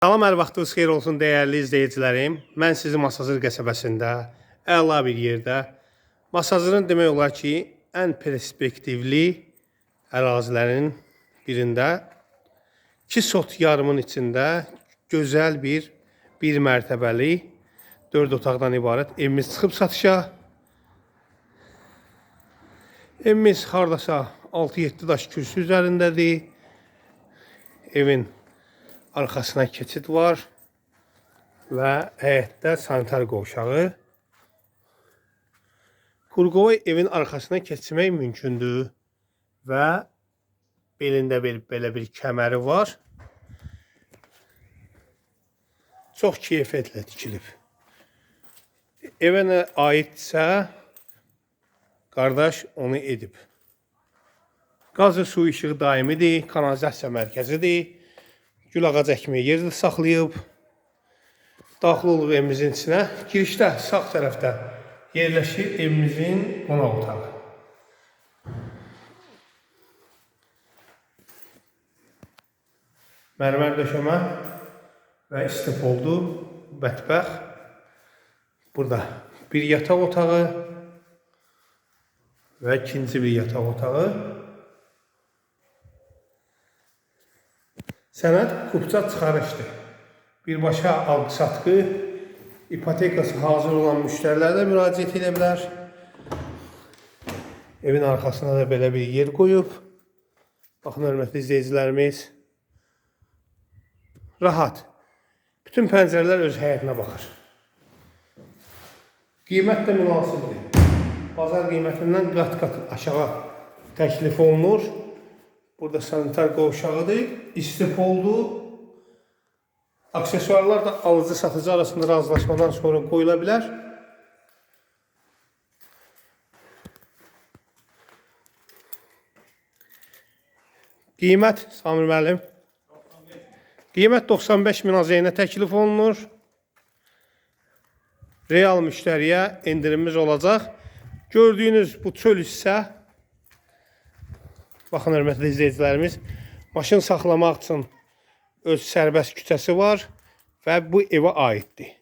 Salam, hər vaxtınız xeyir olsun dəyərli izləyicilərim. Mən sizi Masazır qəsəbəsində, əla bir yerdə, Masazırın demək olar ki, ən perspektivli ərazilərin birində, 2 sot yarımın içində gözəl bir mərtəbəli, 4 otaqdan ibarət evimiz çıxıb satışa. Evimiz hardasa 6-7 daş kürsü üzərindədir. Evin arxasına keçid var və həyətdə sanitar qovşağı. Qurqova evin arxasına keçmək mümkündür və belində belə bir kəməri var. Çox keyfiyyətlə tikilib. Evə nə aidsə, qardaş onu edib. Qazı, su, işığı daimidir, kanalizasiya mərkəzidir. Gül ağac əkməyə yerdə saxlayıb. Daxil oluq evimizin içinə. Girişdə sağ tərəfdə yerləşir evimizin qonaq otağı. Mərmər döşəmə və istipoldu mətbəx. Burada bir yataq otağı və ikinci bir yataq otağı. Sənəd kupça çıxarışdır. Birbaşa alqı-satqı, ipotekası hazır olan müştərilər də müraciət edə bilər. Evin arxasına da belə bir yer qoyub. Baxın, hörmətli izləyicilərimiz. Rahat. Bütün pəncərələr öz həyətinə baxır. Qiymət də münasibdir. Bazar qiymətindən qat-qat aşağı təklif olunur. Burada sanitar qovşağıdır, istipoldu. Aksesuarlar da alıcı-satıcı arasında razılaşmadan sonra qoyula bilər. Qiymət, Samir müəllim? Qiymət 95 min azeyinə təklif olunur. Real müştəriyə endirimimiz olacaq. Gördüyünüz bu çöl hissə, baxın, hörmətli izləyicilərimiz, maşın saxlamaq üçün öz sərbəst küçəsi var və bu evə aiddir.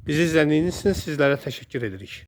Bizi izlədiyiniz üçün sizlərə təşəkkür edirik.